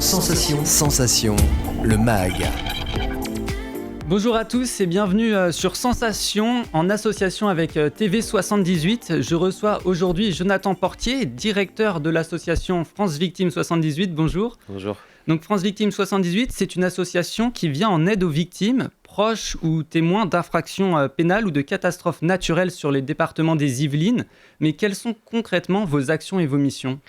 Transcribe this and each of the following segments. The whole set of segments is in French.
Sensation, le MAG. Bonjour à tous et bienvenue sur Sensation en association avec TV78. Je reçois aujourd'hui Jonathan Portier, directeur de l'association France Victimes 78. Bonjour. Bonjour. Donc France Victimes 78, c'est une association qui vient en aide aux victimes, proches ou témoins d'infractions pénales ou de catastrophes naturelles sur les départements des Yvelines. Mais quelles sont concrètement vos actions et vos missions ?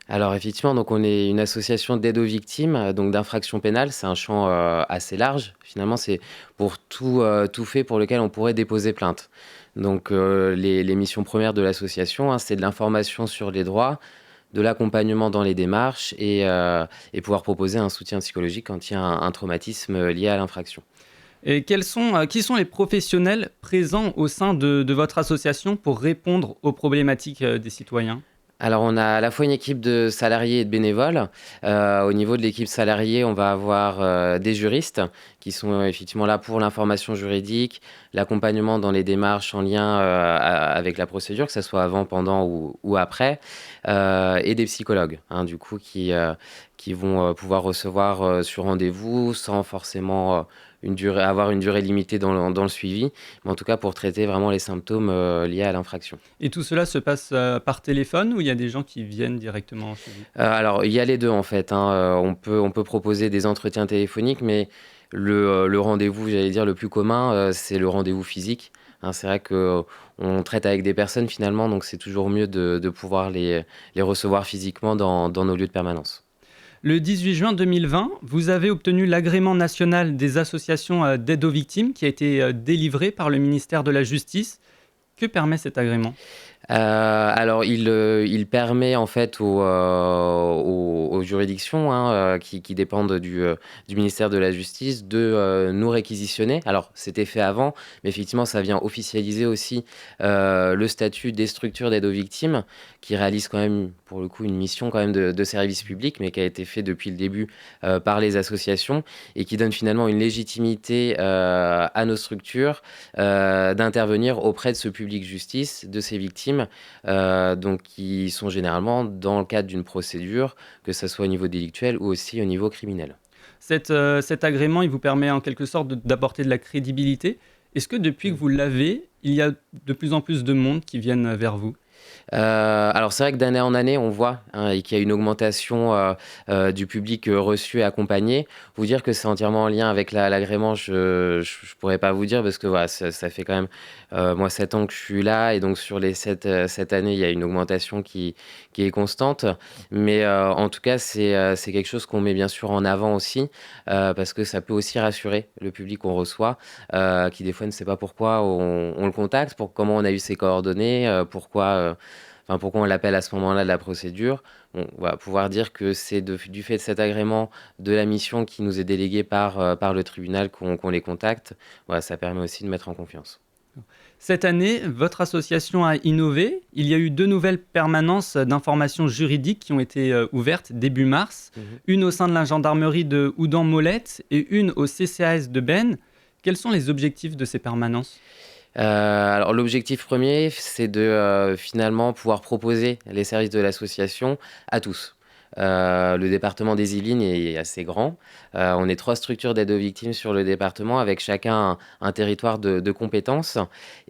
Alors effectivement, donc on est une association d'aide aux victimes, donc d'infractions pénales. C'est un champ assez large. Finalement, c'est pour tout fait pour lequel on pourrait déposer plainte. Donc les missions premières de l'association, c'est de l'information sur les droits, de l'accompagnement dans les démarches et pouvoir proposer un soutien psychologique quand il y a un traumatisme lié à l'infraction. Et qui sont les professionnels présents au sein de votre association pour répondre aux problématiques des citoyens ? Alors, on a à la fois une équipe de salariés et de bénévoles. Au niveau de l'équipe salariée, on va avoir des juristes qui sont effectivement là pour l'information juridique, l'accompagnement dans les démarches en lien avec la procédure, que ce soit avant, pendant ou après, et des psychologues, du coup, qui vont pouvoir recevoir sur rendez-vous sans forcément avoir une durée limitée dans le suivi, mais en tout cas pour traiter vraiment les symptômes liés à l'infraction. Et tout cela se passe par téléphone ou il y a des gens qui viennent directement chez vous ? Alors, il y a les deux en fait. On peut proposer des entretiens téléphoniques, mais le rendez-vous, j'allais dire, le plus commun, c'est le rendez-vous physique. C'est vrai qu'on traite avec des personnes finalement, donc c'est toujours mieux de pouvoir les recevoir physiquement dans nos lieux de permanence. Le 18 juin 2020, vous avez obtenu l'agrément national des associations d'aide aux victimes qui a été délivré par le ministère de la Justice. Que permet cet agrément ? Alors, il permet en fait aux juridictions qui dépendent du ministère de la Justice de nous réquisitionner. Alors, c'était fait avant, mais effectivement, ça vient officialiser aussi le statut des structures d'aide aux victimes qui réalisent quand même, pour le coup, une mission quand même de service public, mais qui a été fait depuis le début par les associations et qui donne finalement une légitimité à nos structures d'intervenir auprès de ce public justice, de ces victimes, donc qui sont généralement dans le cadre d'une procédure, que ce soit au niveau délictuel ou aussi au niveau criminel. Cet agrément, il vous permet en quelque sorte d'apporter de la crédibilité. Est-ce que depuis que vous l'avez, il y a de plus en plus de monde qui viennent vers vous ? Alors c'est vrai que d'année en année, on voit qu'il y a une augmentation du public reçu et accompagné. Vous dire que c'est entièrement en lien avec l'agrément, je pourrais pas vous dire parce que voilà, ça fait quand même moi 7 ans que je suis là et donc sur les 7 années, il y a une augmentation qui est constante. Mais en tout cas, c'est quelque chose qu'on met bien sûr en avant aussi parce que ça peut aussi rassurer le public qu'on reçoit qui des fois ne sait pas pourquoi on le contacte, comment on a eu ses coordonnées, pourquoi on l'appelle à ce moment-là de la procédure. On va pouvoir dire que c'est du fait de cet agrément de la mission qui nous est déléguée par le tribunal qu'on les contacte. Voilà, ça permet aussi de mettre en confiance. Cette année, votre association a innové. Il y a eu 2 nouvelles permanences d'information juridique qui ont été ouvertes début mars. Une au sein de la gendarmerie de Houdan-Molette et une au CCAS de Beynes. Quels sont les objectifs de ces permanences ? Alors l'objectif premier, c'est de finalement pouvoir proposer les services de l'association à tous. Le département des Yvelines est assez grand. On est 3 structures d'aide aux victimes sur le département avec chacun un territoire de compétences.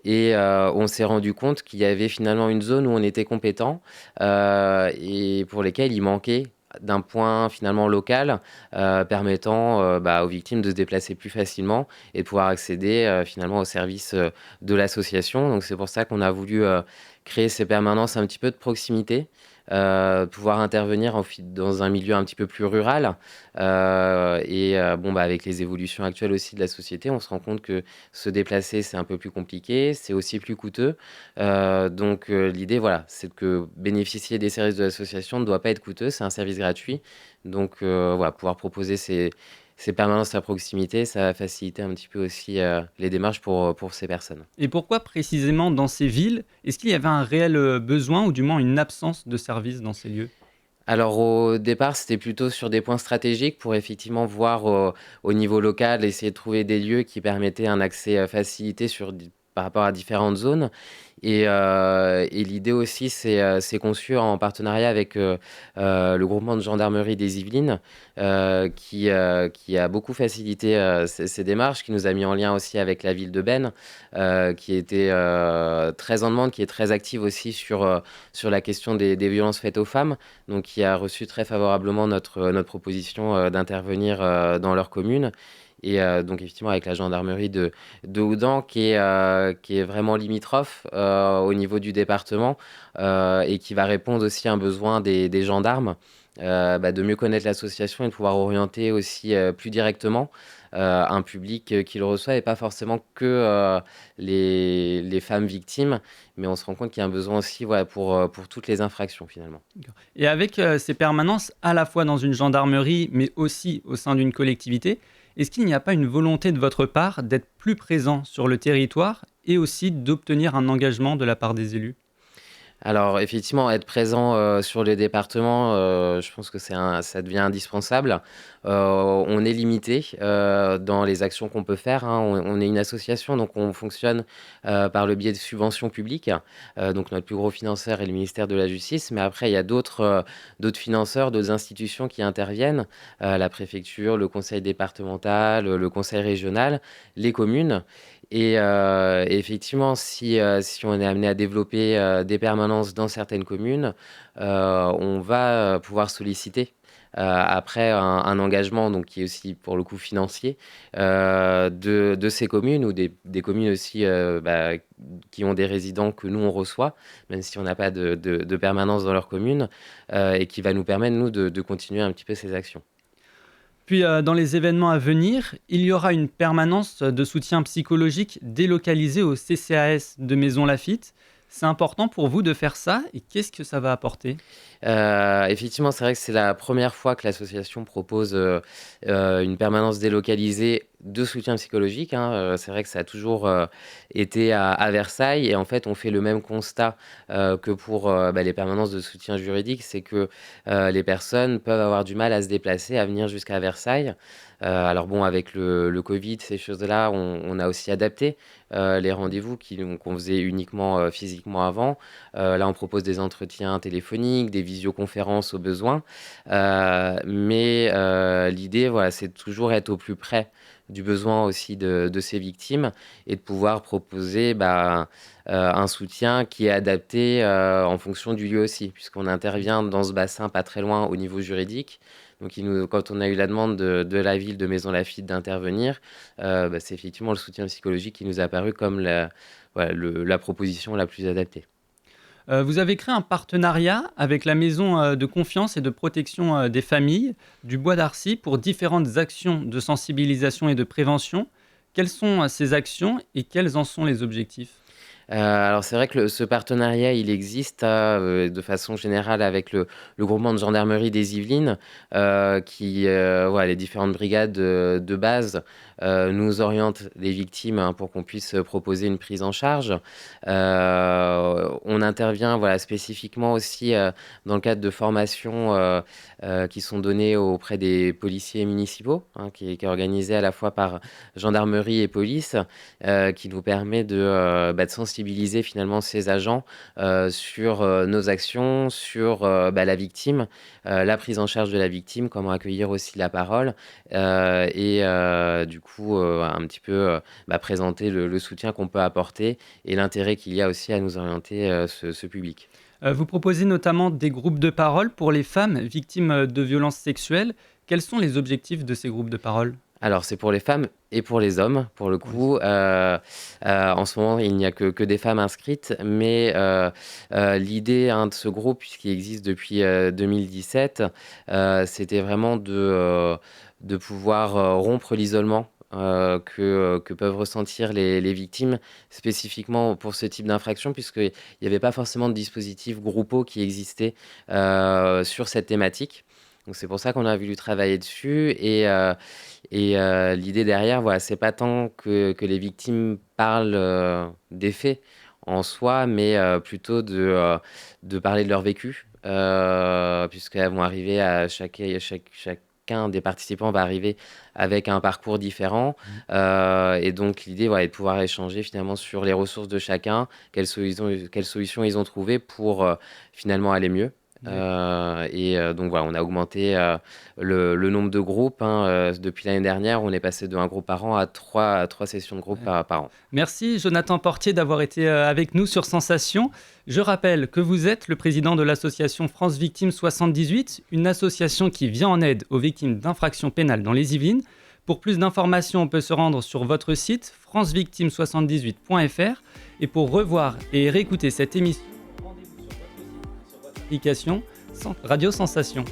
Et on s'est rendu compte qu'il y avait finalement une zone où on était compétent et pour lesquelles il manquait d'un point finalement local permettant aux victimes de se déplacer plus facilement et de pouvoir accéder finalement aux services de l'association. Donc c'est pour ça qu'on a voulu créer ces permanences un petit peu de proximité, pouvoir intervenir dans un milieu un petit peu plus rural avec les évolutions actuelles aussi de la société, on se rend compte que se déplacer c'est un peu plus compliqué, c'est aussi plus coûteux. Donc l'idée c'est que bénéficier des services de l'association ne doit pas être coûteux, c'est un service gratuit. Donc pouvoir proposer ces permanences à proximité, ça va faciliter un petit peu aussi les démarches pour ces personnes. Et pourquoi précisément dans ces villes ? Est-ce qu'il y avait un réel besoin ou du moins une absence de services dans ces lieux ? Alors au départ, c'était plutôt sur des points stratégiques pour effectivement voir au niveau local, essayer de trouver des lieux qui permettaient un accès facilité sur par rapport à différentes zones. Et l'idée aussi, c'est conçu en partenariat avec le groupement de gendarmerie des Yvelines, qui a beaucoup facilité ces démarches, qui nous a mis en lien aussi avec la ville de Benne, qui était très en demande, qui est très active aussi sur la question des violences faites aux femmes, donc qui a reçu très favorablement notre proposition d'intervenir dans leur commune. Et donc effectivement avec la gendarmerie de Houdan qui est vraiment limitrophe au niveau du département et qui va répondre aussi à un besoin des gendarmes de mieux connaître l'association et de pouvoir orienter aussi plus directement un public qui le reçoit et pas forcément que les femmes victimes, mais on se rend compte qu'il y a un besoin aussi voilà, pour toutes les infractions finalement. Et avec ces permanences, à la fois dans une gendarmerie, mais aussi au sein d'une collectivité, est-ce qu'il n'y a pas une volonté de votre part d'être plus présent sur le territoire et aussi d'obtenir un engagement de la part des élus? Alors effectivement, être présent, sur les départements, je pense que ça devient indispensable. On est limité, dans les actions qu'on peut faire, hein. On est une association, donc on fonctionne, par le biais de subventions publiques. Donc notre plus gros financeur est le ministère de la Justice, mais après il y a d'autres financeurs, d'autres institutions qui interviennent, la préfecture, le conseil départemental, le conseil régional, les communes. Et effectivement, si on est amené à développer, des permanences dans certaines communes, on va, pouvoir solliciter, après un engagement donc qui est aussi pour le coup financier, de ces communes ou des communes aussi, qui ont des résidents que nous on reçoit, même si on n'a pas de permanence dans leur commune, et qui va nous permettre nous de continuer un petit peu ces actions. Puis, dans les événements à venir, il y aura une permanence de soutien psychologique délocalisée au CCAS de Maison Lafitte. C'est important pour vous de faire ça et qu'est-ce que ça va apporter? Effectivement, c'est vrai que c'est la première fois que l'association propose, une permanence délocalisée de soutien psychologique, hein. C'est vrai que ça a toujours, été à Versailles et en fait, on fait le même constat, que pour, les permanences de soutien juridique. C'est que, les personnes peuvent avoir du mal à se déplacer, à venir jusqu'à Versailles. Alors bon, avec le covid, ces choses-là, on a aussi adapté, les rendez-vous qu'on faisait uniquement, physiquement avant. Là, on propose des entretiens téléphoniques, des visioconférences au besoin. Mais l'idée, voilà, c'est de toujours être au plus près du besoin aussi de ces victimes et de pouvoir proposer un soutien qui est adapté en fonction du lieu aussi, puisqu'on intervient dans ce bassin pas très loin au niveau juridique. Donc, quand on a eu la demande de la ville de Maison Lafitte d'intervenir, c'est effectivement le soutien psychologique qui nous a apparu comme voilà, la proposition la plus adaptée. Vous avez créé un partenariat avec la maison, de confiance et de protection, des familles du Bois d'Arcy pour différentes actions de sensibilisation et de prévention. Quelles sont, ces actions et quels en sont les objectifs? Alors c'est vrai que ce partenariat, il existe, de façon générale avec le groupement de gendarmerie des Yvelines, qui, voilà, les différentes brigades de base, nous orientent les victimes, hein, pour qu'on puisse, proposer une prise en charge. On intervient, voilà, spécifiquement aussi, dans le cadre de formations, qui sont données auprès des policiers municipaux, hein, qui est organisée à la fois par gendarmerie et police, qui nous permet de sensibiliser finalement ces agents sur nos actions, sur la victime, la prise en charge de la victime, comment accueillir aussi la parole et du coup un petit peu présenter le soutien qu'on peut apporter et l'intérêt qu'il y a aussi à nous orienter ce public. Vous proposez notamment des groupes de parole pour les femmes victimes, de violences sexuelles. Quels sont les objectifs de ces groupes de parole? Alors, c'est pour les femmes et pour les hommes, pour le Pour les coup. En ce moment, il n'y a que des femmes inscrites, mais l'idée, hein, de ce groupe, puisqu'il existe depuis 2017, c'était vraiment de pouvoir rompre l'isolement que peuvent ressentir les victimes, spécifiquement pour ce type d'infraction, puisqu'il n'y avait pas forcément de dispositifs groupaux qui existaient sur cette thématique. Donc c'est pour ça qu'on a voulu travailler dessus et l'idée derrière, voilà, c'est pas tant que les victimes parlent, des faits en soi, mais plutôt de parler de leur vécu, puisqu'elles vont arriver à chaque chacun des participants va arriver avec un parcours différent. Et donc, l'idée est de pouvoir échanger finalement sur les ressources de chacun, quelles solutions ils ont trouvées pour finalement aller mieux. Donc voilà, on a augmenté le nombre de groupes depuis l'année dernière. On est passé de 1 groupe par an à 3 sessions de groupe par an. Merci Jonathan Portier d'avoir été avec nous sur Sensation. Je rappelle que vous êtes le président de l'association France Victimes 78, une association qui vient en aide aux victimes d'infractions pénales dans les Yvelines. Pour plus d'informations, on peut se rendre sur votre site francevictimes78.fr. Et pour revoir et réécouter cette émission, rendez-vous sur votre site et sur votre application Radio Sensation.